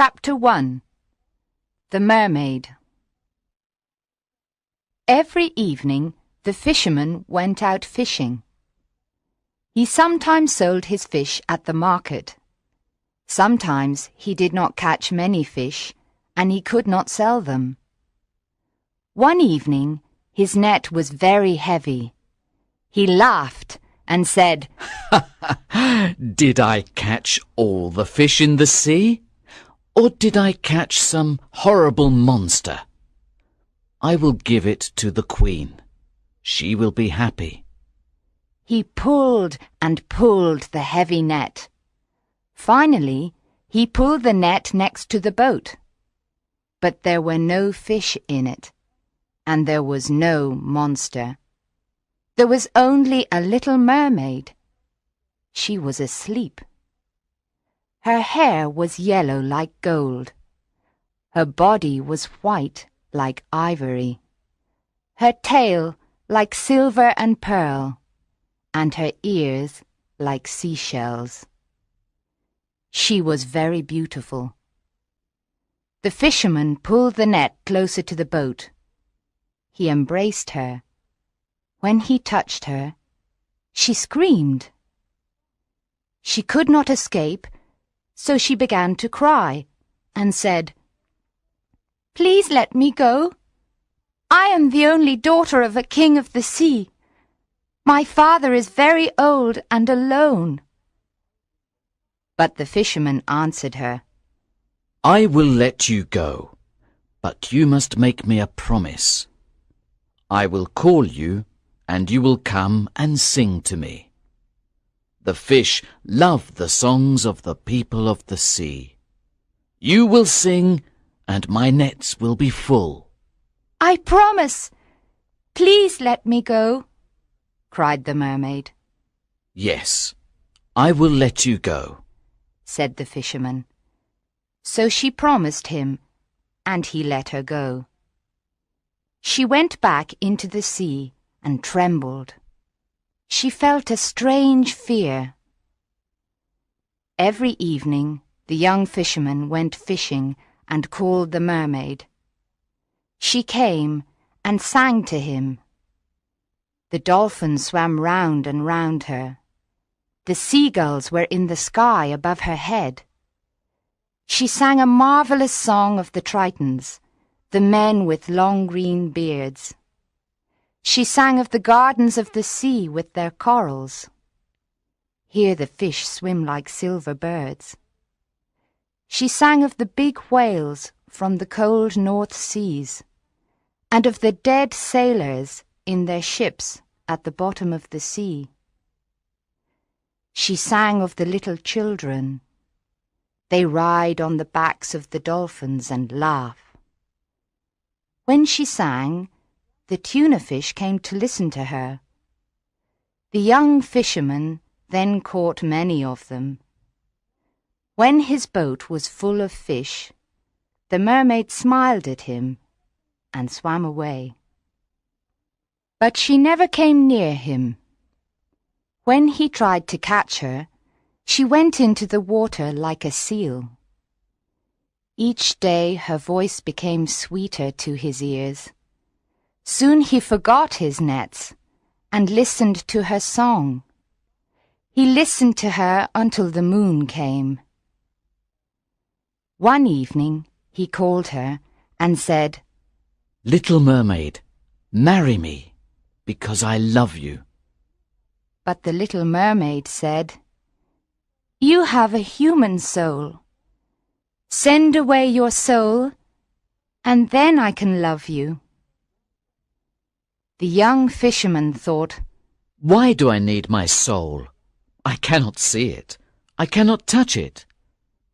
Chapter 1. The Mermaid. Every evening the fisherman went out fishing. He sometimes sold his fish at the market. Sometimes he did not catch many fish, and he could not sell them. One evening his net was very heavy. He laughed and said, "Did I catch all the fish in the sea? Or did I catch some horrible monster? I will give it to the Queen. She will be happy." He pulled and pulled the heavy net. Finally, he pulled the net next to the boat. But there were no fish in it, and there was no monster. There was only a little mermaid. She was asleep. Her hair was yellow like gold. Her body was white like ivory. Her tail like silver and pearl, and her ears like seashells. She was very beautiful. The fisherman pulled the net closer to the boat. He embraced her. When he touched her, she screamed. She could not escape, so she began to cry and said, "Please let me go. I am the only daughter of a king of the sea. My father is very old and alone." But the fisherman answered her, "I will let you go, but you must make me a promise. I will call you, and you will come and sing to me. The fish love the songs of the people of the sea. You will sing, and my nets will be full." "I promise. Please let me go," cried the mermaid. "Yes, I will let you go," said the fisherman. So she promised him, and he let her go. She went back into the sea and trembled. She felt a strange fear. Every evening the young fisherman went fishing and called the mermaid. She came and sang to him. The dolphins swam round and round her. The seagulls were in the sky above her head. She sang a marvelous song of the Tritons, the men with long green beards. She sang of the gardens of the sea with their corals. Here the fish swim like silver birds. She sang of the big whales from the cold North Seas, and of the dead sailors in their ships at the bottom of the sea. She sang of the little children. They ride on the backs of the dolphins and laugh. When she sang, the tuna fish came to listen to her. The young fisherman then caught many of them. When his boat was full of fish, the mermaid smiled at him and swam away. But she never came near him. When he tried to catch her, she went into the water like a seal. Each day her voice became sweeter to his ears. Soon he forgot his nets and listened to her song. He listened to her until the moon came. One evening he called her and said, "Little mermaid, marry me, because I love you." But the little mermaid said, "You have a human soul. Send away your soul, and then I can love you." The young fisherman thought, "Why do I need my soul? I cannot see it. I cannot touch it.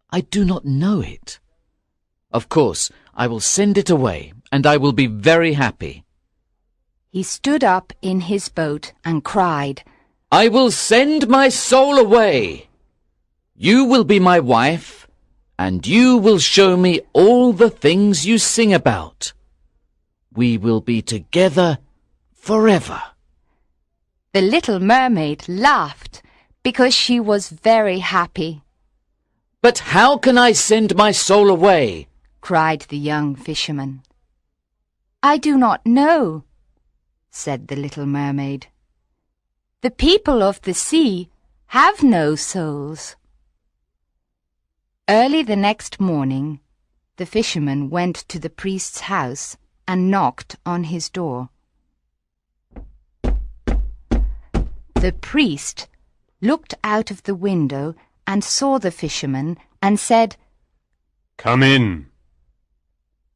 I do not know it. Of course, I will send it away, and I will be very happy." He stood up in his boat and cried, "I will send my soul away. You will be my wife, and you will show me all the things you sing about. We will be together forever." The little mermaid laughed because she was very happy. But how can I send my soul away? cried the young fisherman. I do not know, said the little mermaid. The people of the sea have no souls. Early the next morning, the fisherman went to the priest's house and knocked on his door. The priest looked out of the window and saw the fisherman and said, Come in.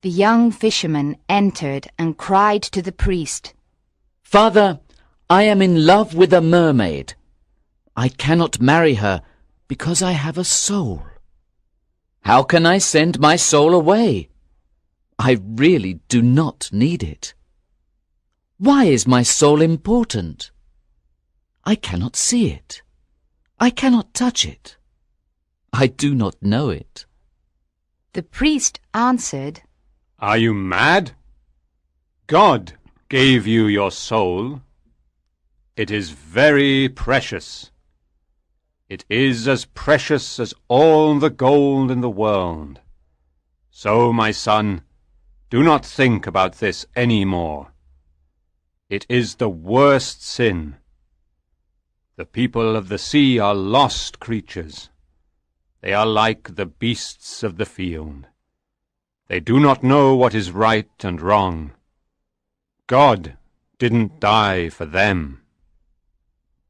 The young fisherman entered and cried to the priest, Father, I am in love with a mermaid. I cannot marry her because I have a soul. How can I send my soul away? I really do not need it. Why is my soul important? I cannot see it. I cannot touch it. I do not know it. The priest answered, Are you mad? God gave you your soul. It is very precious. It is as precious as all the gold in the world. So, my son, do not think about this any more. It is the worst sin. The people of the sea are lost creatures. They are like the beasts of the field. They do not know what is right and wrong. God didn't die for them.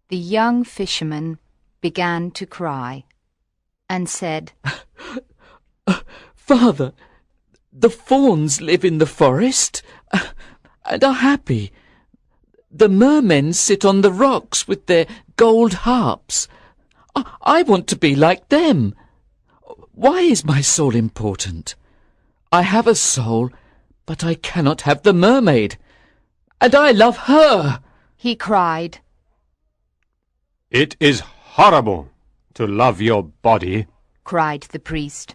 The young fisherman began to cry and said, Father, the fawns live in the forest and are happy. The mermen sit on the rocks with their gold harps. I want to be like them. Why is my soul important? I have a soul, but I cannot have the mermaid. And I love her, he cried. It is horrible to love your body, cried the priest.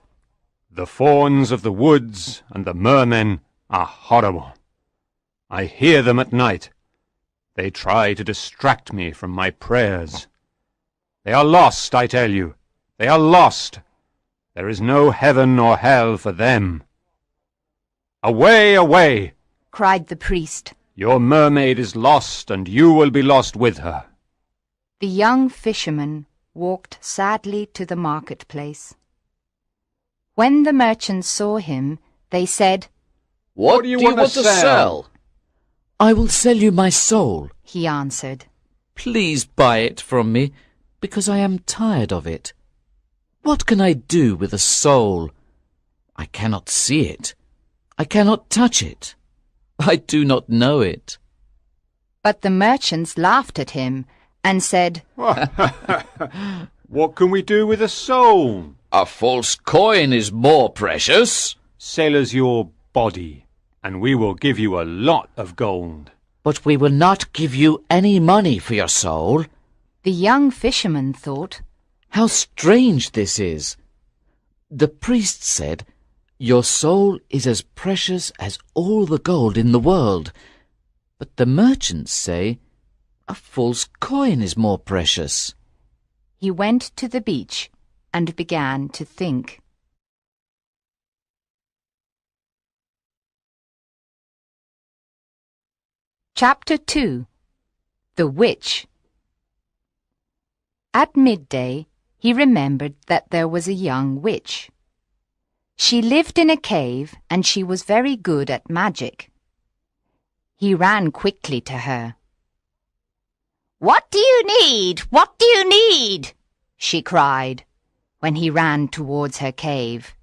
The fawns of the woods and the mermen are horrible. I hear them at night. They try to distract me from my prayers. They are lost, I tell you. They are lost. There is no heaven or hell for them. Away, away, cried the priest. Your mermaid is lost, and you will be lost with her. The young fisherman walked sadly to the marketplace. When the merchants saw him, they said, What do you want to sell? I will sell you my soul, he answered. Please buy it from me, because I am tired of it. What can I do with a soul? I cannot see it. I cannot touch it. I do not know it. But the merchants laughed at him and said, What can we do with a soul? A false coin is more precious. Sell us your body, and we will give you a lot of gold. But we will not give you any money for your soul. The young fisherman thought, How strange this is. The priest said, Your soul is as precious as all the gold in the world. But the merchants say, A false coin is more precious. He went to the beach and began to think. Chapter 2. The Witch. At midday, he remembered that there was a young witch. She lived in a cave, and she was very good at magic. He ran quickly to her. "What do you need? What do you need?" she cried, when he ran towards her cave.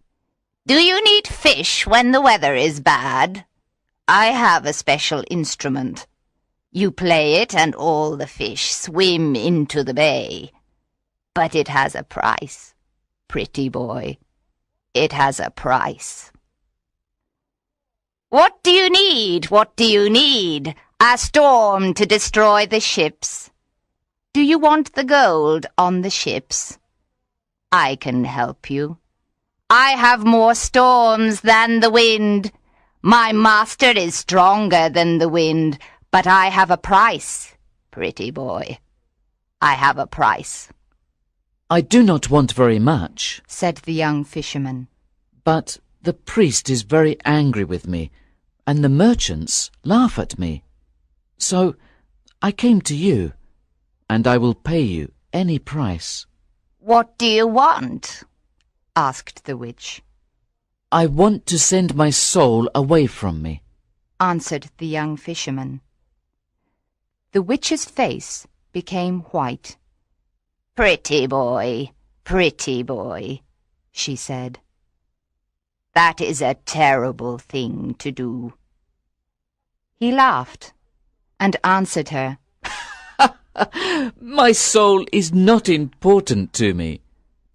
"Do you need fish when the weather is bad? I have a special instrument. You play it and all the fish swim into the bay. But it has a price, pretty boy. It has a price." "What do you need? What do you need? A storm to destroy the ships. Do you want the gold on the ships? I can help you. I have more storms than the wind. My master is stronger than the wind, but I have a price, pretty boy. I have a price." I do not want very much, said the young fisherman. but the priest is very angry with me, and the merchants laugh at me. So I came to you, and I will pay you any price. What do you want? Asked the witch. I want to send my soul away from me, answered the young fisherman. The witch's face became white. Pretty boy, she said. That is a terrible thing to do. He laughed and answered her, My soul is not important to me.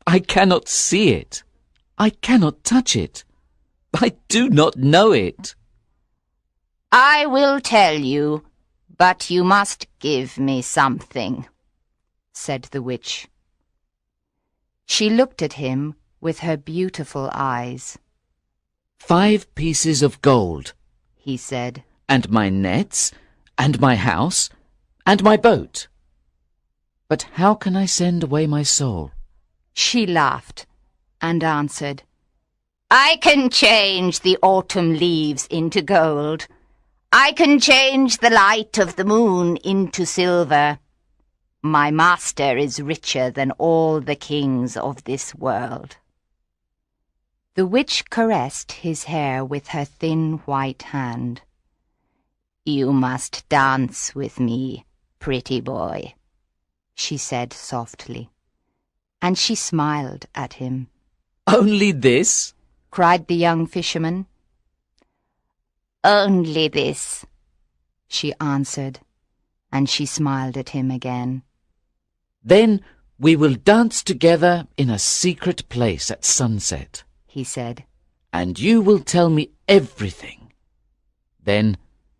I cannot see it. I cannot touch it. I do not know it. I will tell you, but you must give me something, said the witch. She looked at him with her beautiful eyes. 5 pieces of gold, he said, and my nets, and my house, and my boat. But how can I send away my soul? She laughed and answered, I can change the autumn leaves into gold. I can change the light of the moon into silver. My master is richer than all the kings of this world. The witch caressed his hair with her thin white hand. You must dance with me, pretty boy, she said softly, and she smiled at him. Only this? Cried the young fisherman. Only this, she answered, and she smiled at him again. Then we will dance together in a secret place at sunset, he said, and you will tell me everything. Then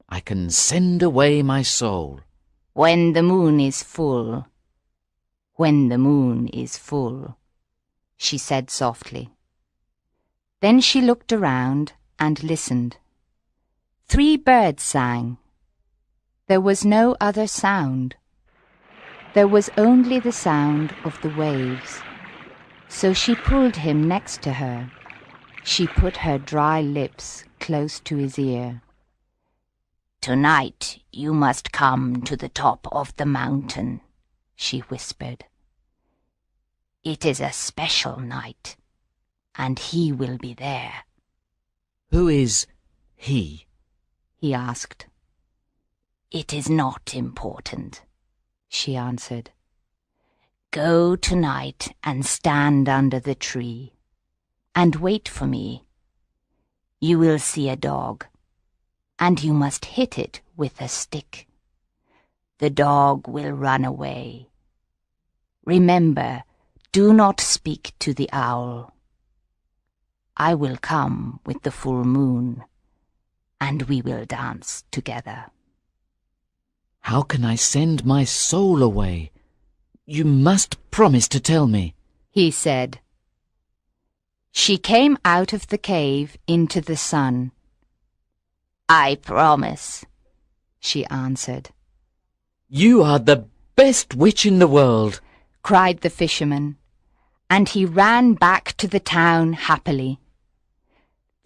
I can send away my soul. When the moon is full, when the moon is full, she said softly. Then she looked around and listened. 3 birds sang. There was no other sound. There was only the sound of the waves. So she pulled him next to her. She put her dry lips close to his ear. Tonight you must come to the top of the mountain, she whispered. It is a special night, and he will be there. Who is he? He asked. It is not important, she answered. Go tonight and stand under the tree, and wait for me. You will see a dog, and you must hit it with a stick. The dog will run away. Remember, do not speak to the owl. I will come with the full moon, and we will dance together. How can I send my soul away? You must promise to tell me, he said. She came out of the cave into the sun. I promise, she answered. You are the best witch in the world, cried the fisherman, and he ran back to the town happily.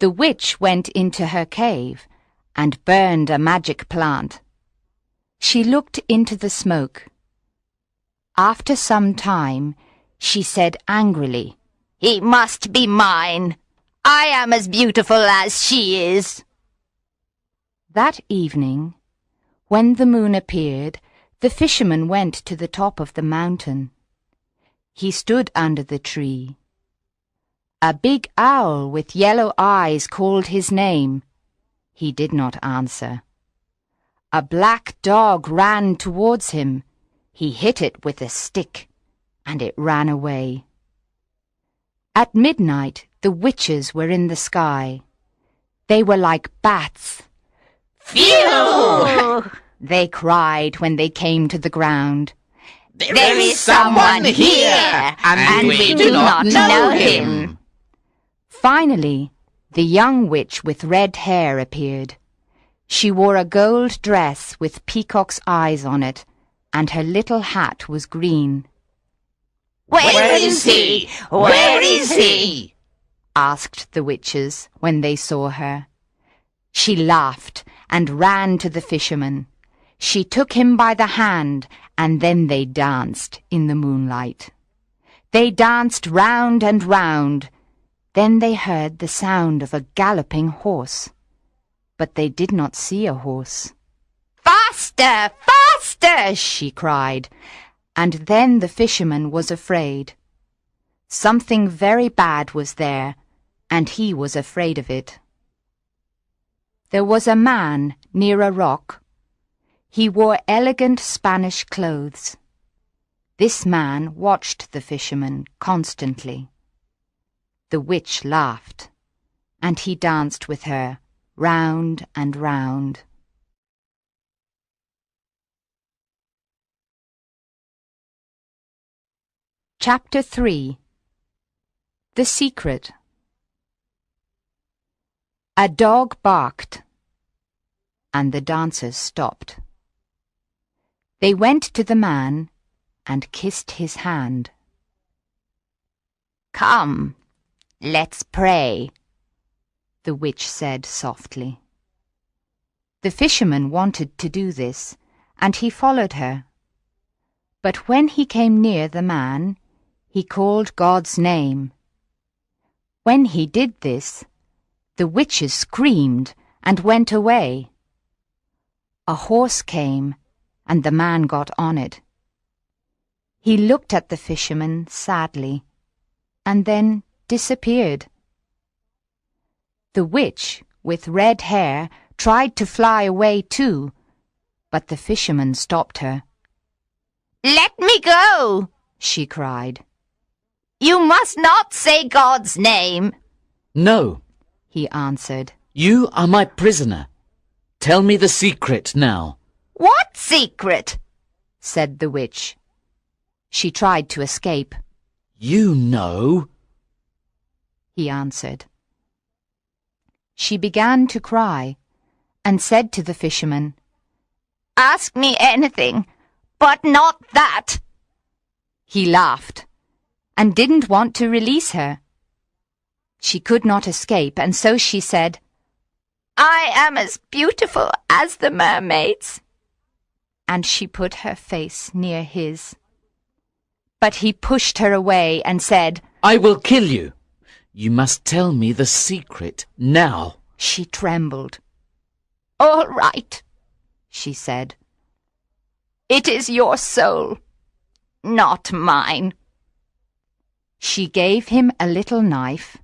The witch went into her cave and burned a magic plant. She looked into the smoke. After some time, she said angrily, He must be mine. I am as beautiful as she is. That evening, when the moon appeared, the fisherman went to the top of the mountain. He stood under the tree. A big owl with yellow eyes called his name. He did not answer. A black dog ran towards him. He hit it with a stick, and it ran away. At midnight, the witches were in the sky. They were like bats. Phew! They cried when they came to the ground. There is someone here, and we do not know him. Finally, the young witch with red hair appeared. She wore a gold dress with peacock's eyes on it, and her little hat was green. Where Where is he? Where is he? asked the witches when they saw her. She laughed and ran to the fisherman. She took him by the hand, and then they danced in the moonlight. They danced round and round. Then they heard the sound of a galloping horse. But they did not see a horse. "Faster! Faster!" she cried. And then the fisherman was afraid. Something very bad was there, and he was afraid of it. There was a man near a rock. He wore elegant Spanish clothes. This man watched the fisherman constantly. The witch laughed, and he danced with her round and round. Chapter 3. The Secret. A dog barked, and the dancers stopped. They went to the man and kissed his hand. "Come, let's pray," the witch said softly. The fisherman wanted to do this, and he followed her. But when he came near the man, he called God's name. When he did this, the witches screamed and went away. A horse came, and the man got on it. He looked at the fisherman sadly, and then disappeared. The witch, with red hair, tried to fly away too, but the fisherman stopped her. "Let me go!" she cried. "You must not say God's name." No, he answered. you are my prisoner. Tell me the secret now. "What secret?" said the witch. She tried to escape. You know, he answered. She began to cry and said to the fisherman, "Ask me anything, but not that." He laughed and didn't want to release her. She could not escape, and so she said, "I am as beautiful as the mermaids." And she put her face near his. But he pushed her away and said, I will kill you. You must tell me the secret now. She trembled. "All right," she said. "It is your soul, not mine." She gave him a little knife.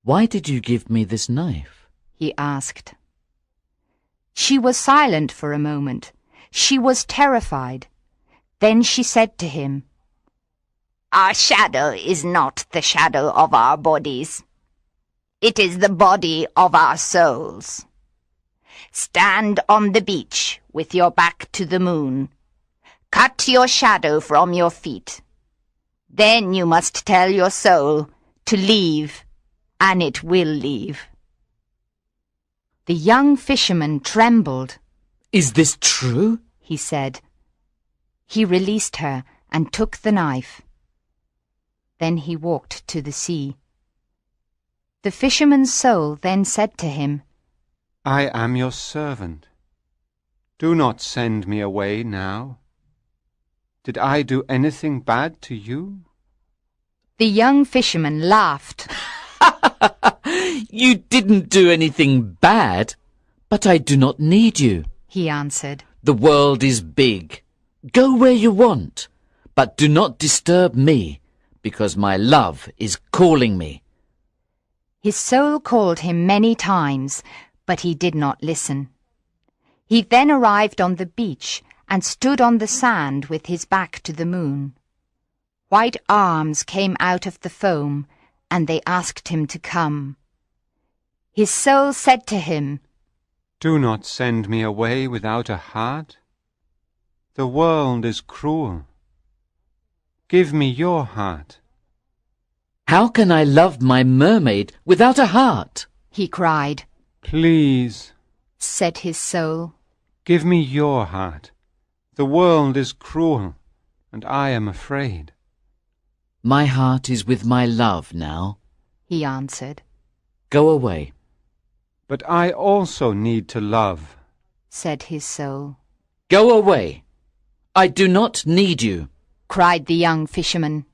Why did you give me this knife? He asked. She was silent for a moment. She was terrified. Then she said to him, "Our shadow is not the shadow of our bodies. It is the body of our souls. Stand on the beach with your back to the moon. Cut your shadow from your feet. Then you must tell your soul to leave, and it will leave." The young fisherman trembled. Is this true? He said. He released her and took the knife. Then he walked to the sea. The fisherman's soul then said to him, I am your servant. Do not send me away now. Did I do anything bad to you? The young fisherman laughed. You didn't do anything bad, but I do not need you. He answered. The world is big. Go where you want, but do not disturb me, because my love is calling me. His soul called him many times, but he did not listen. He then arrived on the beach and stood on the sand with his back to the moon. White arms came out of the foam, and they asked him to come. His soul said to him, Do not send me away without a heart. The world is cruel. Give me your heart. How can I love my mermaid without a heart? He cried. Please, said his soul. Give me your heart. The world is cruel, and I am afraid. My heart is with my love now, he answered. Go away. But I also need to love, said his soul. Go away. I do not need you, cried the young fisherman.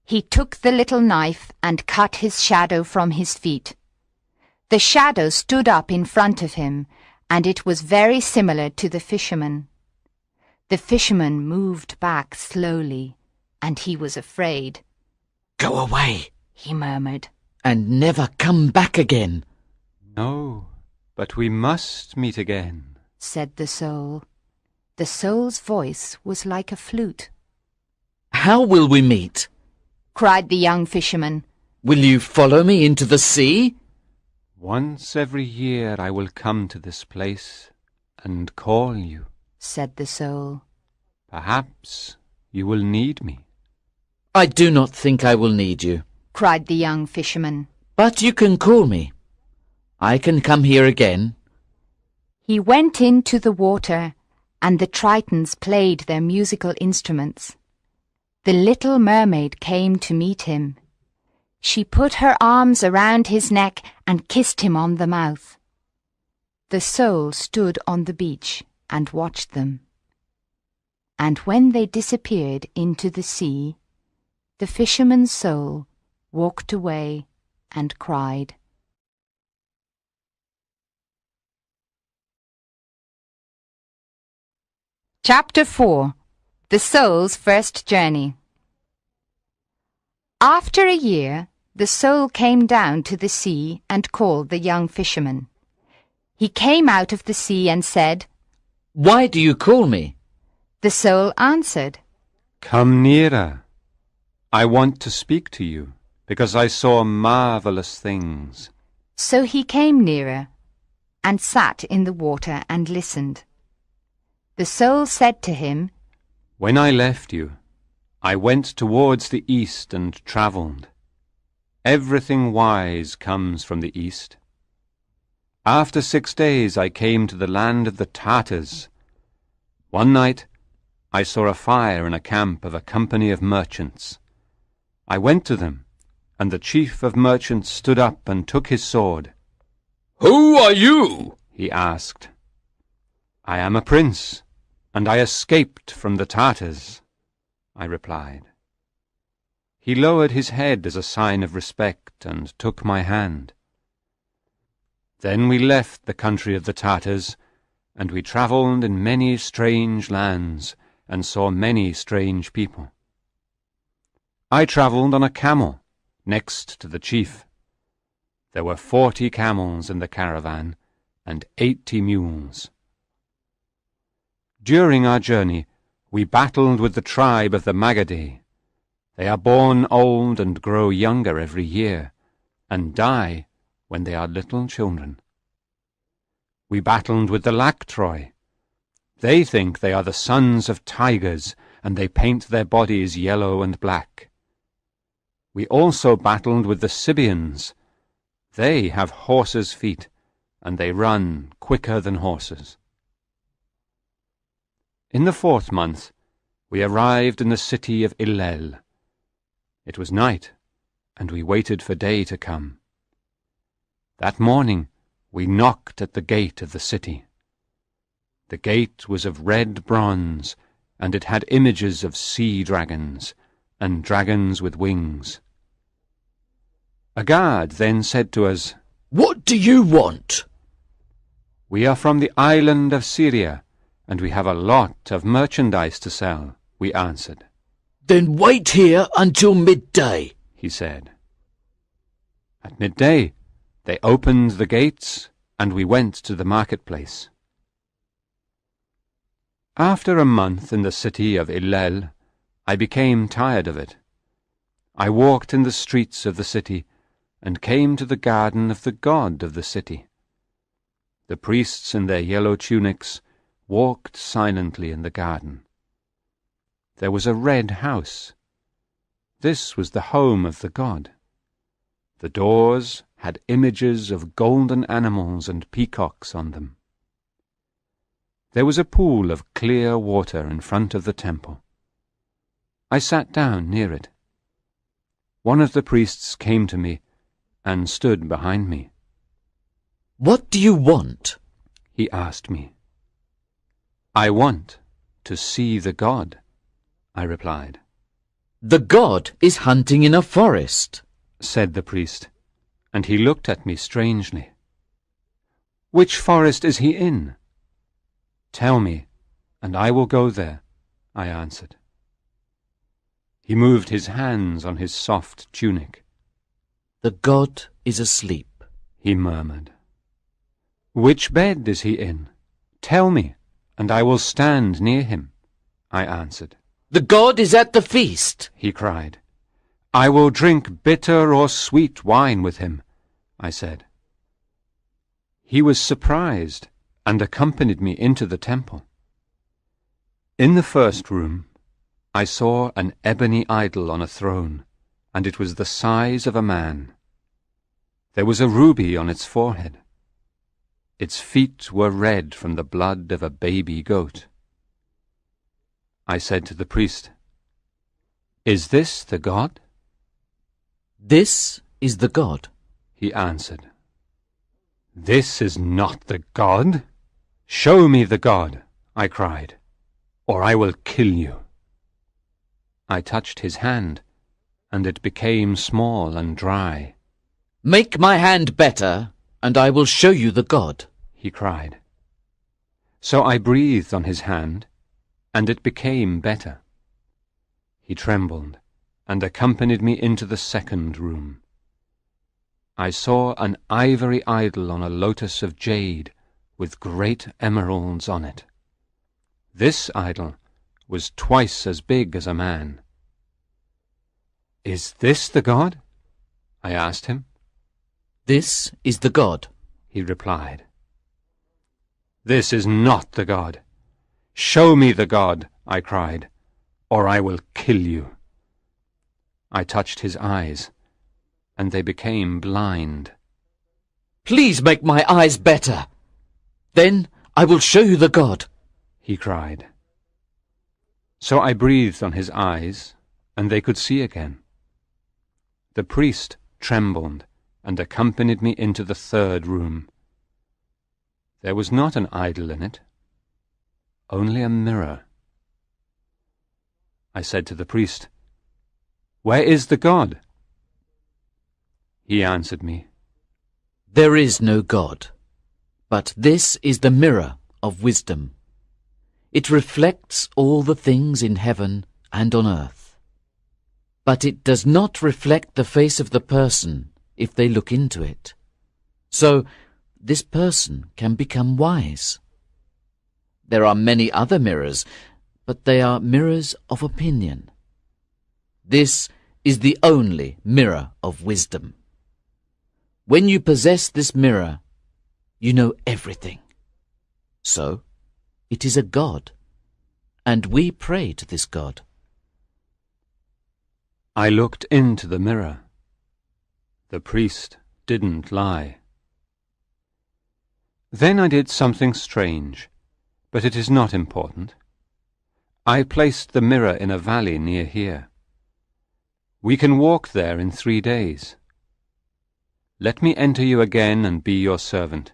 He took the little knife and cut his shadow from his feet. The shadow stood up in front of him, and it was very similar to the fisherman. The fisherman moved back slowly, and he was afraid. Go away, he murmured, and never come back again. No, but we must meet again, said the soul. The soul's voice was like a flute. How will we meet? cried the young fisherman. Will you follow me into the sea? Once every year I will come to this place and call you, said the soul. Perhaps you will need me. I do not think I will need you, cried the young fisherman. But you can call me. I can come here again. He went into the water, and the tritons played their musical instruments. The little mermaid came to meet him. She put her arms around his neck and kissed him on the mouth. The soul stood on the beach and watched them. And when they disappeared into the sea, the fisherman's soul walked away and cried. Chapter 4. The Soul's First Journey. After a year, the soul came down to the sea and called the young fisherman. He came out of the sea and said, Why do you call me? The soul answered, Come nearer. I want to speak to you, because I saw marvelous things. So he came nearer and sat in the water and listened. The soul said to him, When I left you, I went towards the east and travelled. Everything wise comes from the east. After 6 days I came to the land of the Tartars. One night I saw a fire in a camp of a company of merchants. I went to them, and the chief of merchants stood up and took his sword. Who are you? He asked. I am a prince, and I escaped from the Tartars, I replied. He lowered his head as a sign of respect and took my hand. Then we left the country of the Tartars, and we travelled in many strange lands and saw many strange people. I travelled on a camel next to the chief. There were 40 camels in the caravan and 80 mules. During our journey, we battled with the tribe of the Magadhi. They are born old and grow younger every year, and die when they are little children. We battled with the Lactroi. They think they are the sons of tigers, and they paint their bodies yellow and black. We also battled with the Sibians. They have horses' feet, and they run quicker than horses. In the 4th month, we arrived in the city of Illel. It was night, and we waited for day to come. That morning, we knocked at the gate of the city. The gate was of red bronze, and it had images of sea dragons, and dragons with wings. A guard then said to us, What do you want? We are from the island of Syria, and we have a lot of merchandise to sell, we answered. Then wait here until midday, he said. At midday, they opened the gates, and we went to the marketplace. After a month in the city of Illel, I became tired of it. I walked in the streets of the city, and came to the garden of the god of the city. The priests in their yellow tunics walked silently in the garden. There was a red house. This was the home of the god. The doors had images of golden animals and peacocks on them. There was a pool of clear water in front of the temple. I sat down near it. one of the priests came to me and stood behind me. "What do you want?" He asked me. "I want to see the god," I replied. "The god is hunting in a forest," said the priest, and he looked at me strangely. "Which forest is he in?" "Tell me, and I will go there," I answered. He moved his hands on his soft tunic. "The god is asleep," he murmured. "Which bed is he in? Tell me, and I will stand near him," I answered. "The god is at the feast," he cried. "I will drink bitter or sweet wine with him," I said. He was surprised and accompanied me into the temple. In the first room, I saw an ebony idol on a throne, and it was the size of a man. There was a ruby on its forehead. Its feet were red from the blood of a baby goat. I said to the priest, "Is this the god?" "This is the god," he answered. "This is not the god. Show me the god," I cried, "or I will kill you." I touched his hand, and it became small and dry. "Make my hand better, and I will show you the god," he cried. So I breathed on his hand, and it became better. He trembled and accompanied me into the second room. I saw an ivory idol on a lotus of jade with great emeralds on it. This idol was twice as big as a man. "Is this the god?" I asked him. "This is the god," he replied. "This is not the god. Show me the god," I cried, "or I will kill you." I touched his eyes, and they became blind. "Please make my eyes better. Then I will show you the god," he cried. So I breathed on his eyes, and they could see again. The priest trembled and accompanied me into the third room. There was not an idol in it, only a mirror. I said to the priest, "Where is the god?" He answered me, "There is no god, but this is the mirror of wisdom. It reflects all the things in heaven and on earth. But it does not reflect the face of the person if they look into it. So this person can become wise. There are many other mirrors, but they are mirrors of opinion. This is the only mirror of wisdom. When you possess this mirror, you know everything. So it is a god, and we pray to this god." I looked into the mirror. The priest didn't lie. Then I did something strange, but it is not important. I placed the mirror in a valley near here. We can walk there in 3 days. Let me enter you again and be your servant,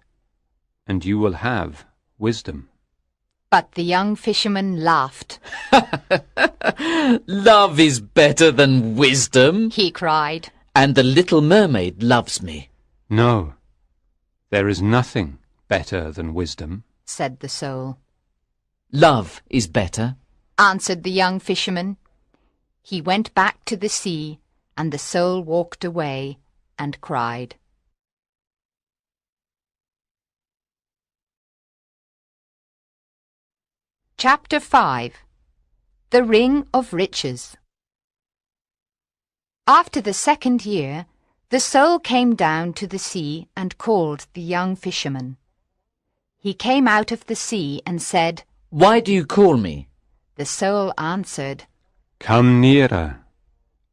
and you will have wisdom. But the young fisherman laughed. "Love is better than wisdom," he cried. "and the little mermaid loves me." "No, there is nothing better than wisdom," said the soul. "Love is better," answered the young fisherman. He went back to the sea, and the soul walked away and cried. Chapter 5. The Ring of Riches. After the second year, the soul came down to the sea and called the young fisherman. He came out of the sea and said, "Why do you call me?" The soul answered, "Come nearer.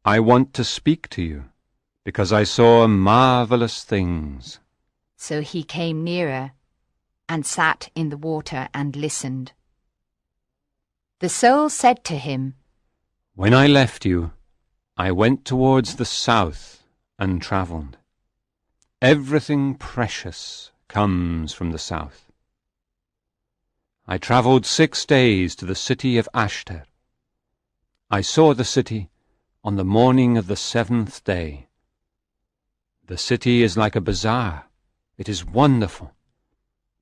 I want to speak to you, because I saw marvelous things." So he came nearer and sat in the water and listened. The soul said to him, "When I left you, I went towards the south and travelled. Everything precious comes from the south. I travelled 6 days to the city of Ashtar. I saw the city on the morning of the 7th day. The city is like a bazaar. It is wonderful.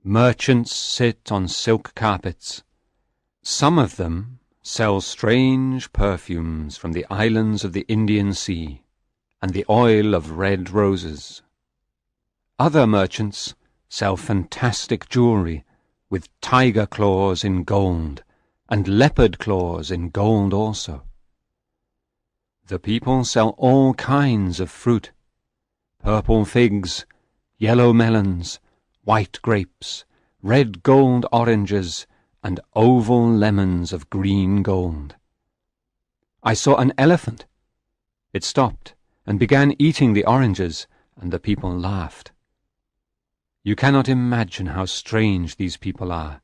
Merchants sit on silk carpets. Some of them sell strange perfumes from the islands of the Indian Sea and the oil of red roses. Other merchants sell fantastic jewelry with tiger claws in gold and leopard claws in gold also. The people sell all kinds of fruit: purple figs, yellow melons, white grapes, red gold oranges, and oval lemons of green gold. I saw an elephant. It stopped and began eating the oranges, and the people laughed. You cannot imagine how strange these people are.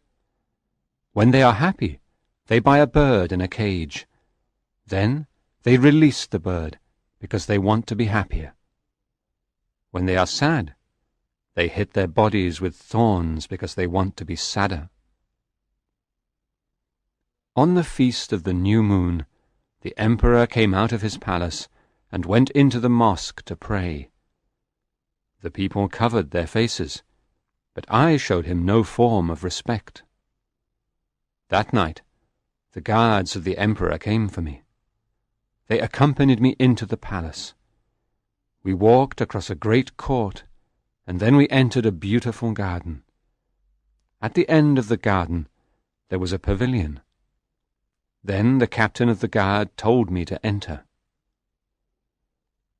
When they are happy, they buy a bird in a cage. Then they release the bird because they want to be happier. When they are sad, they hit their bodies with thorns because they want to be sadder. On the feast of the new moon, the emperor came out of his palace and went into the mosque to pray. The people covered their faces, but I showed him no form of respect. That night, the guards of the emperor came for me. They accompanied me into the palace. We walked across a great court, and then we entered a beautiful garden. At the end of the garden, there was a pavilion. Then the captain of the guard told me to enter.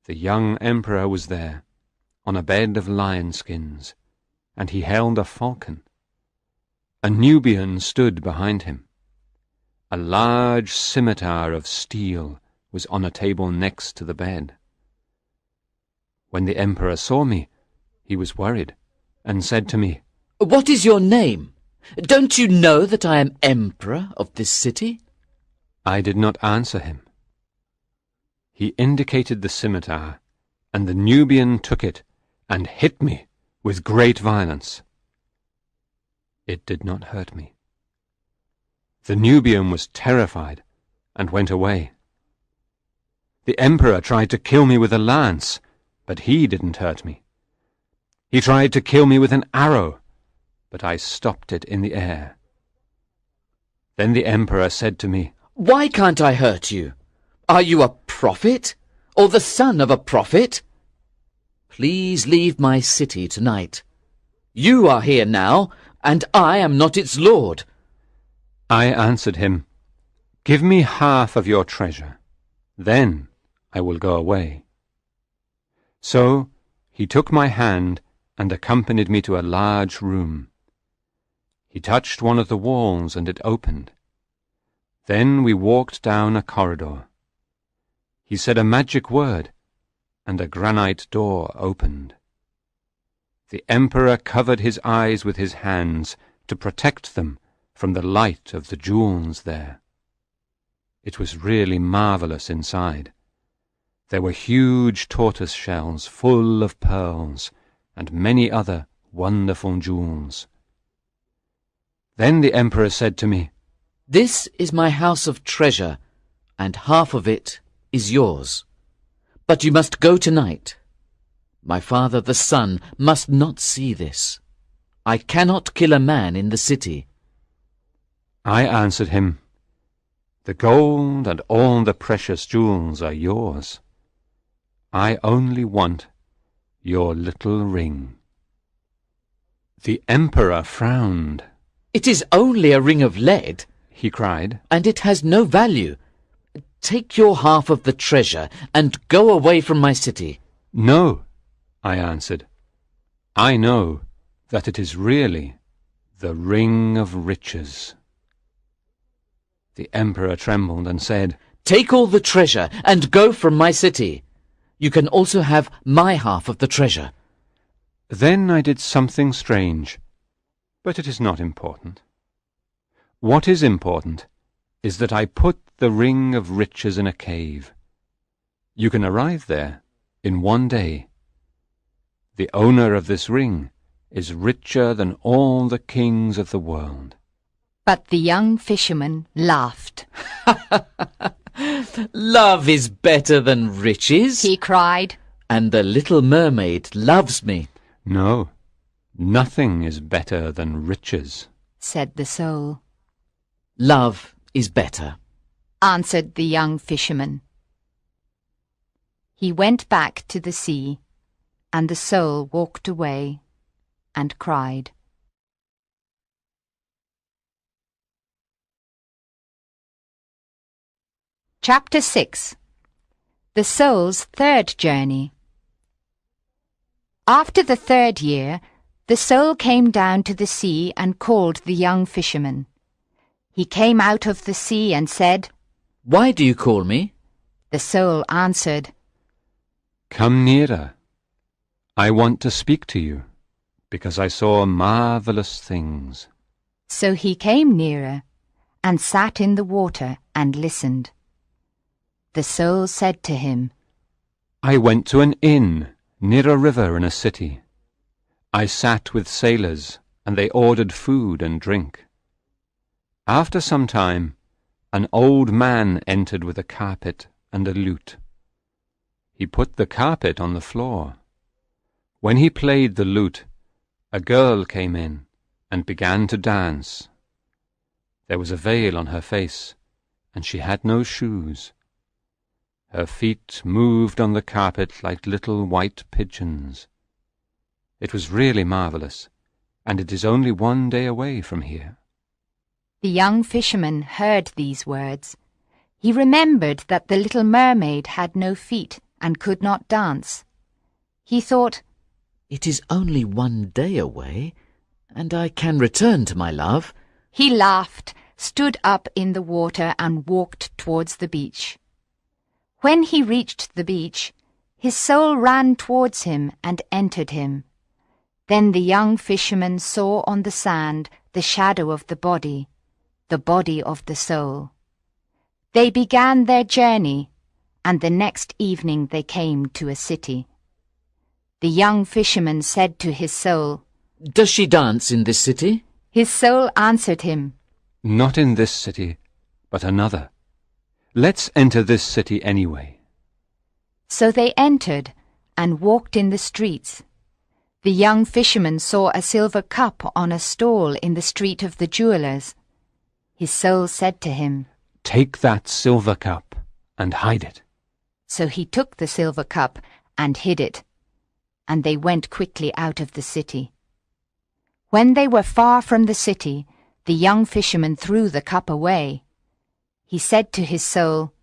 The young emperor was there, on a bed of lion skins, and he held a falcon. A Nubian stood behind him. A large scimitar of steel was on a table next to the bed. When the emperor saw me, he was worried, and said to me, "What is your name? Don't you know that I am emperor of this city?" I did not answer him. He indicated the scimitar, and the Nubian took it and hit me with great violence. It did not hurt me. The Nubian was terrified and went away. The emperor tried to kill me with a lance, but he didn't hurt me. He tried to kill me with an arrow, but I stopped it in the air. Then the emperor said to me, "Why can't I hurt you? Are you a prophet, or the son of a prophet? Please leave my city tonight. You are here now, and I am not its lord." I answered him, "Give me half of your treasure, then I will go away." So he took my hand and accompanied me to a large room. He touched one of the walls, and it opened. Then we walked down a corridor. He said a magic word, and a granite door opened. The emperor covered his eyes with his hands to protect them from the light of the jewels there. It was really marvelous inside. There were huge tortoise shells full of pearls, and many other wonderful jewels. Then the emperor said to me, "This is my house of treasure, and half of it is yours. But you must go tonight. My father the sun must not see this. I cannot kill a man in the city." I answered him, "The gold and all the precious jewels are yours. I only want your little ring." The emperor frowned. "It is only a ring of lead," he cried, "and it has no value. Take your half of the treasure and go away from my city." "No," I answered. "I know that it is really the ring of riches." The emperor trembled and said, "Take all the treasure and go from my city. You can also have my half of the treasure." Then I did something strange, but it is not important. What is important is that I put the ring of riches in a cave. You can arrive there in one day. The owner of this ring is richer than all the kings of the world. But the young fisherman laughed. Love is better than riches, He cried. and the little mermaid loves me. No, nothing is better than riches. Said the soul. Love is better. Answered the young fisherman. He went back to the sea, and the soul walked away and cried. Chapter 6. The Soul's Third Journey. After the 3rd year, the soul came down to the sea and called the young fisherman. He came out of the sea and said, Why do you call me? The soul answered, Come nearer. I want to speak to you, because I saw marvelous things. So he came nearer and sat in the water and listened. The soul said to him, I went to an inn near a river in a city. I sat with sailors, and they ordered food and drink. After some time, an old man entered with a carpet and a lute. He put the carpet on the floor. When he played the lute, a girl came in and began to dance. There was a veil on her face, and she had no shoes. Her feet moved on the carpet like little white pigeons. It was really marvelous, and it is only one day away from here. The young fisherman heard these words. He remembered that the little mermaid had no feet and could not dance. He thought, It is only one day away, and I can return to my love. He laughed, stood up in the water and walked towards the beach. When he reached the beach, his soul ran towards him and entered him. Then the young fisherman saw on the sand the shadow of the body of the soul. They began their journey, and the next evening they came to a city. The young fisherman said to his soul, Does she dance in this city? His soul answered him, Not in this city, but another. Let's enter this city anyway. So they entered and walked in the streets. The young fisherman saw a silver cup on a stall in the street of the jewelers. His soul said to him, Take that silver cup and hide it. So he took the silver cup and hid it, and they went quickly out of the city. When they were far from the city, the young fisherman threw the cup away. He said to his soul,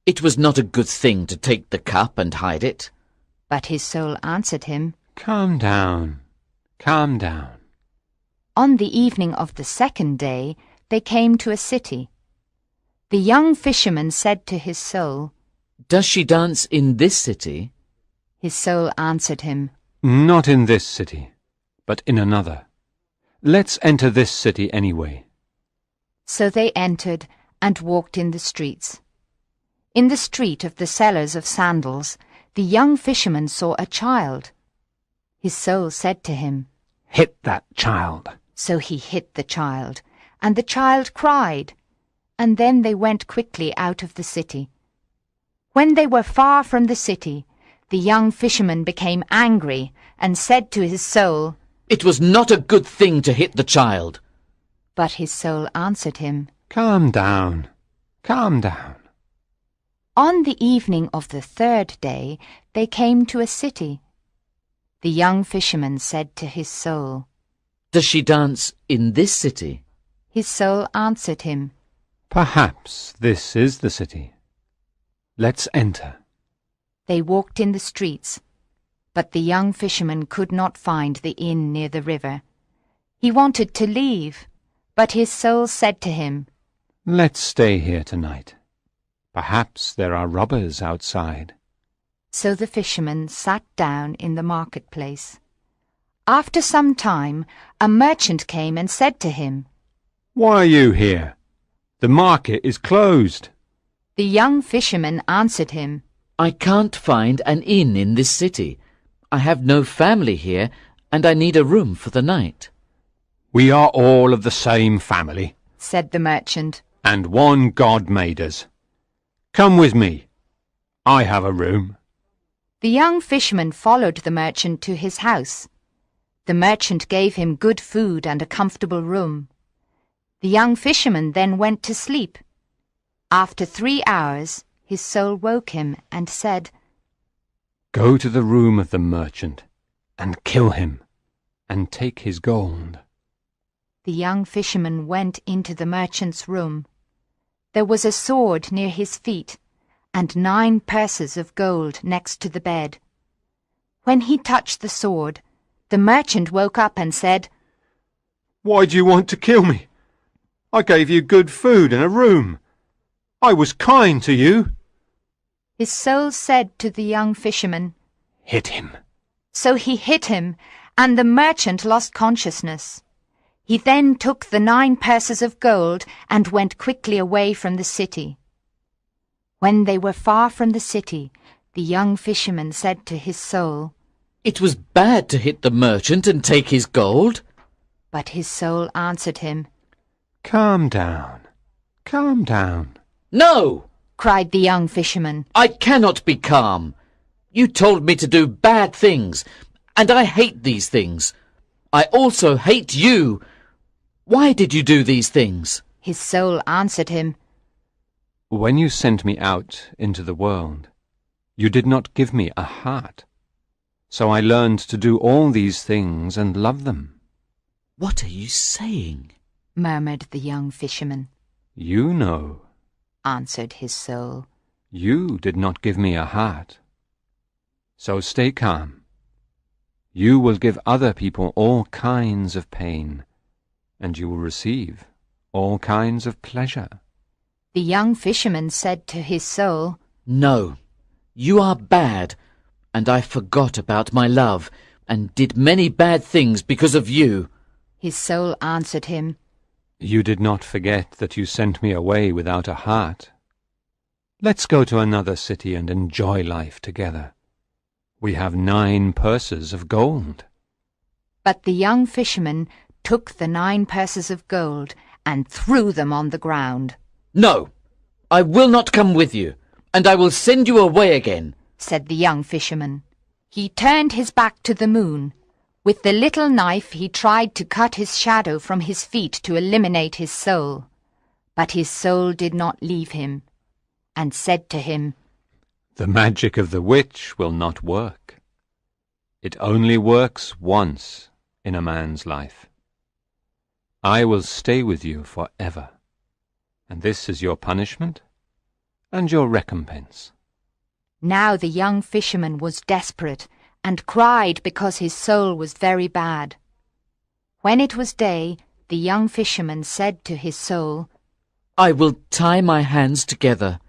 It was not a good thing to take the cup and hide it. But his soul answered him, Calm down, calm down. On the evening of the 2nd day, they came to a city. The young fisherman said to his soul, Does she dance in this city? His soul answered him, Not in this city, but in another. Let's enter this city anyway. So they entered and walked in the streets. In the street of the sellers of sandals, the young fisherman saw a child. His soul said to him, Hit that child. So he hit the child, and the child cried, and then they went quickly out of the city. When they were far from the city, the young fisherman became angry and said to his soul, It was not a good thing to hit the child. But his soul answered him, Calm down, calm down. On the evening of the 3rd day, they came to a city. The young fisherman said to his soul, Does she dance in this city? His soul answered him, Perhaps this is the city. Let's enter. They walked in the streets, but the young fisherman could not find the inn near the river. He wanted to leave, but his soul said to him, Let's stay here tonight. Perhaps there are robbers outside. So the fisherman sat down in the marketplace. After some time, a merchant came and said to him, Why are you here? The market is closed. The young fisherman answered him, I can't find an inn in this city. I have no family here, and I need a room for the night." "We are all of the same family, said the merchant. and one God made us. Come with me. I have a room." The young fisherman followed the merchant to his house. The merchant gave him good food and a comfortable room. The young fisherman then went to sleep. After 3 hours, his soul woke him and said, "Go to the room of the merchant, and kill him, and take his gold." The young fisherman went into the merchant's room. There was a sword near his feet, and 9 purses of gold next to the bed. When he touched the sword, the merchant woke up and said, "Why do you want to kill me? I gave you good food and a room. I was kind to you." His soul said to the young fisherman, "Hit him." So he hit him, and the merchant lost consciousness. He then took the 9 purses of gold and went quickly away from the city. When they were far from the city, the young fisherman said to his soul, "It was bad to hit the merchant and take his gold." But his soul answered him, "Calm down. Calm down." "No!" cried the young fisherman. "I cannot be calm. You told me to do bad things, and I hate these things. I also hate you. Why did you do these things?" His soul answered him, "When you sent me out into the world, you did not give me a heart. So I learned to do all these things and love them." "What are you saying?" murmured the young fisherman. "You know," answered his soul. "you did not give me a heart. So stay calm. You will give other people all kinds of pain, and you will receive all kinds of pleasure." The young fisherman said to his soul, "No, you are bad, and I forgot about my love, and did many bad things because of you." His soul answered him, "You did not forget that you sent me away without a heart. Let's go to another city and enjoy life together. We have 9 purses of gold." But the young fisherman took the 9 purses of gold and threw them on the ground. "No, I will not come with you, and I will send you away again," said the young fisherman. He turned his back to the moon. With the little knife he tried to cut his shadow from his feet to eliminate his soul. But his soul did not leave him, and said to him, "The magic of the witch will not work. It only works once in a man's life. I will stay with you forever, and this is your punishment and your recompense." Now the young fisherman was desperate and cried because his soul was very bad. When it was day, the young fisherman said to his soul, "I will tie my hands together.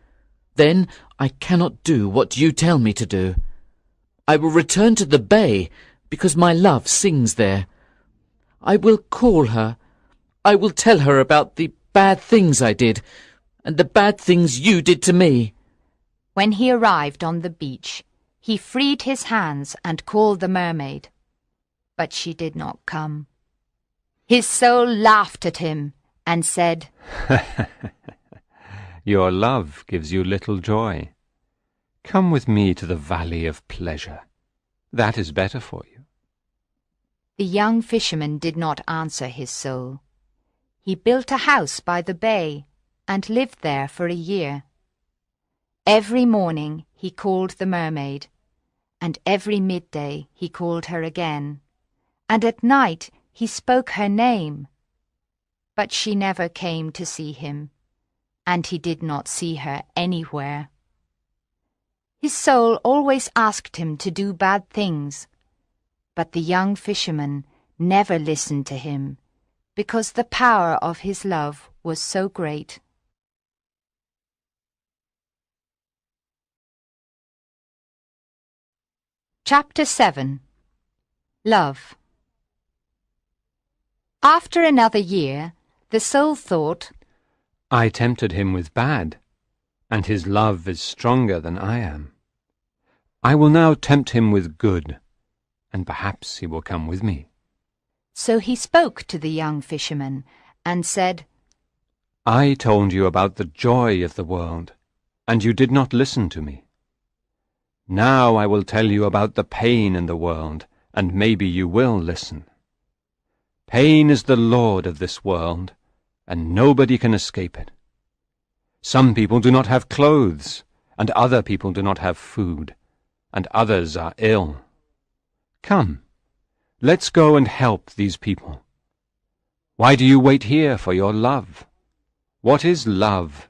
Then I cannot do what you tell me to do. I will return to the bay, because my love sings there. I will call her. I will tell her about the bad things I did, and the bad things you did to me." When he arrived on the beach, he freed his hands and called the mermaid. But she did not come. His soul laughed at him and said, "Your love gives you little joy. Come with me to the valley of pleasure. That is better for you." The young fisherman did not answer his soul. He built a house by the bay and lived there for a year. Every morning he called the mermaid, and every midday he called her again, and at night he spoke her name. But she never came to see him, and he did not see her anywhere. His soul always asked him to do bad things, but the young fisherman never listened to him, because the power of his love was so great. Chapter 7. Love. After another year, the soul thought, "I tempted him with bad, and his love is stronger than I am. I will now tempt him with good, and perhaps he will come with me. So he spoke to the young fisherman and said, I told you about the joy of the world, and you did not listen to me. Now I will tell you about the pain in the world, and maybe you will listen. Pain is the lord of this world, and nobody can escape it. Some people do not have clothes, and other people do not have food, and others are ill. Come, let's go and help these people. Why do you wait here for your love? What is love?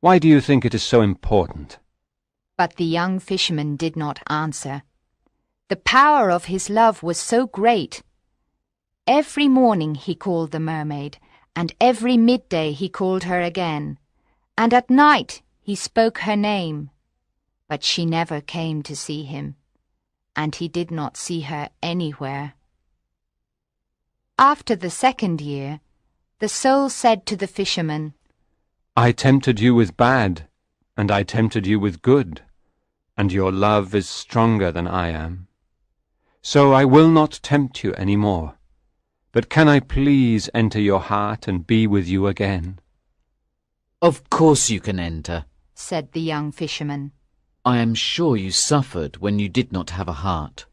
Why do you think it is so important? But the young fisherman did not answer. The power of his love was so great. Every morning he called the mermaid, and every midday he called her again, and at night he spoke her name. But she never came to see him, and he did not see her anywhere. After the second year, the soul said to the fisherman, I tempted you with bad, and I tempted you with good, and your love is stronger than I am. So I will not tempt you any more. But can I please enter your heart and be with you again? Of course you can enter, said the young fisherman. I am sure you suffered when you did not have a heart.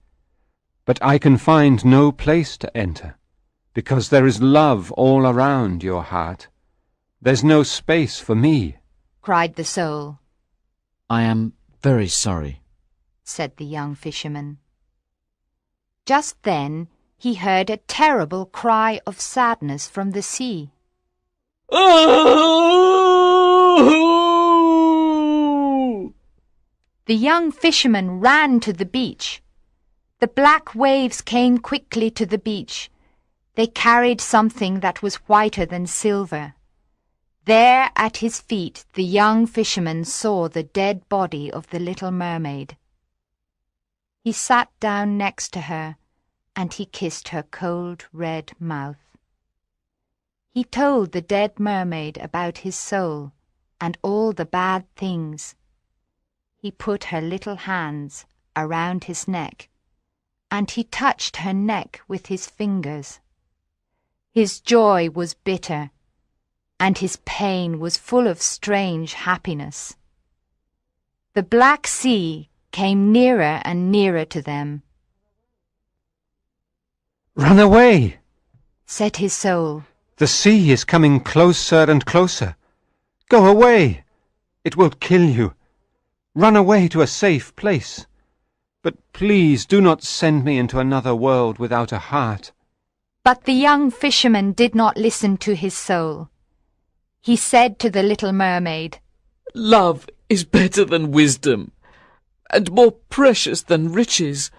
But I can find no place to enter, because there is love all around your heart. There's no space for me, cried the soul. I am very sorry, said the young fisherman. Just then he heard a terrible cry of sadness from the sea. Oh! The young fisherman ran to the beach. The black waves came quickly to the beach. They carried something that was whiter than silver. There at his feet the young fisherman saw the dead body of the little mermaid. He sat down next to her, and he kissed her cold red mouth. He told the dead mermaid about his soul and all the bad things. He put her little hands around his neck, and he touched her neck with his fingers. His joy was bitter, and his pain was full of strange happiness. The black sea came nearer and nearer to them. Run away, said his soul. The sea is coming closer and closer. Go away, it will kill you. Run away to a safe place. But please do not send me into another world without a heart. But the young fisherman did not listen to his soul. He said to the little mermaid, Love is better than wisdom, and more precious than riches,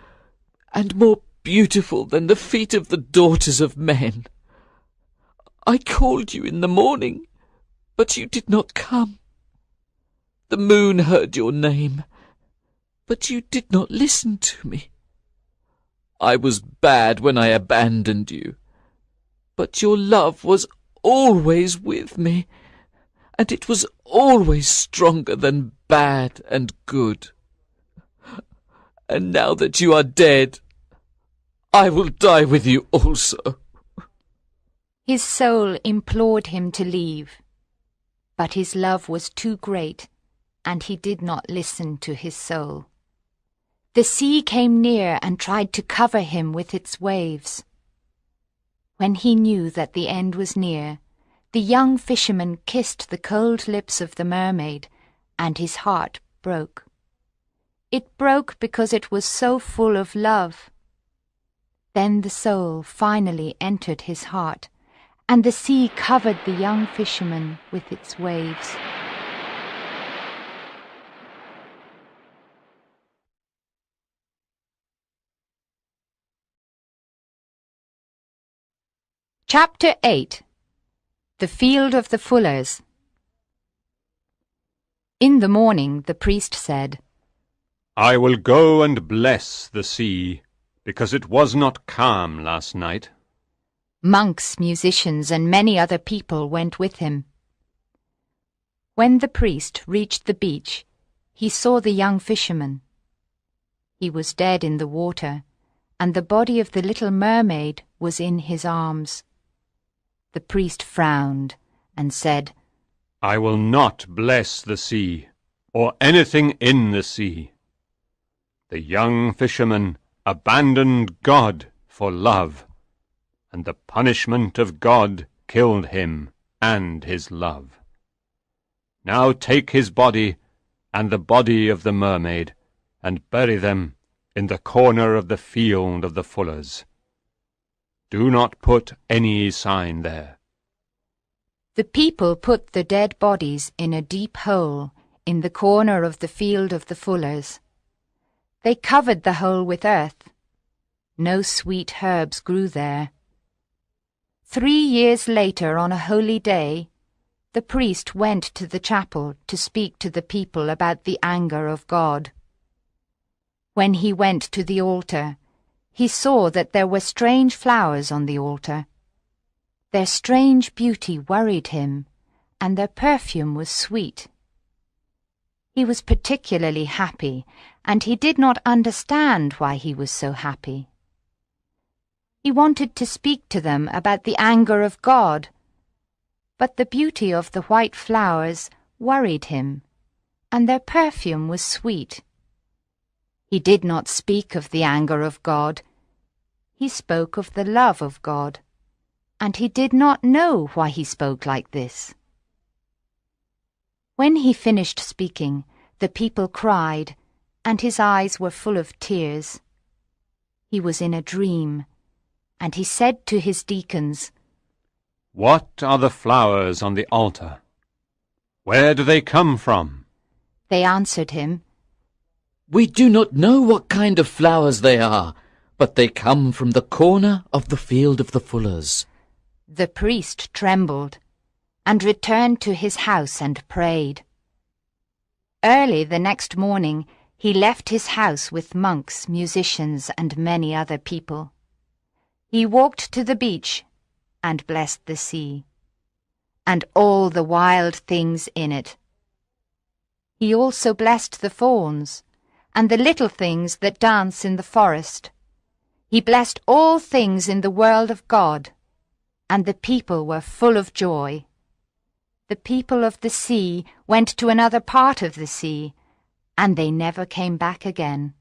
and more beautiful than the feet of the daughters of men. I called you in the morning, but you did not come. The moon heard your name, but you did not listen to me. I was bad when I abandoned you, but your love was always with me, and it was always stronger than bad and good. And now that you are dead, I will die with you also. His soul implored him to leave, but his love was too great, and he did not listen to his soul. The sea came near and tried to cover him with its waves. When he knew that the end was near, the young fisherman kissed the cold lips of the mermaid, and his heart broke. It broke because it was so full of love. Then the soul finally entered his heart, and the sea covered the young fisherman with its waves. Chapter 8. The Field of the Fullers. In the morning the priest said, I will go and bless the sea, because it was not calm last night. Monks, musicians, and many other people went with him. When the priest reached the beach, he saw the young fisherman. He was dead in the water, and the body of the little mermaid was in his arms. The priest frowned and said, I will not bless the sea, or anything in the sea. The young fisherman abandoned God for love, and the punishment of God killed him and his love. Now take his body and the body of the mermaid, and bury them in the corner of the field of the fullers. Do not put any sign there. The people put the dead bodies in a deep hole in the corner of the field of the fullers. They covered the hole with earth. No sweet herbs grew there. 3 years later, on a holy day, the priest went to the chapel to speak to the people about the anger of God. When he went to the altar, he saw that there were strange flowers on the altar. Their strange beauty worried him, and their perfume was sweet. He was particularly happy, and he did not understand why he was so happy. He wanted to speak to them about the anger of God, but the beauty of the white flowers worried him, and their perfume was sweet. He did not speak of the anger of God. He spoke of the love of God, and he did not know why he spoke like this. When he finished speaking, the people cried, and his eyes were full of tears. He was in a dream, and he said to his deacons, What are the flowers on the altar? Where do they come from? They answered him, We do not know what kind of flowers they are, but they come from the corner of the field of the fullers. The priest trembled, and returned to his house and prayed. Early the next morning he left his house with monks, musicians, and many other people. He walked to the beach and blessed the sea, and all the wild things in it. He also blessed the fawns, and the little things that dance in the forest. He blessed all things in the world of God, and the people were full of joy. The people of the sea went to another part of the sea, and they never came back again.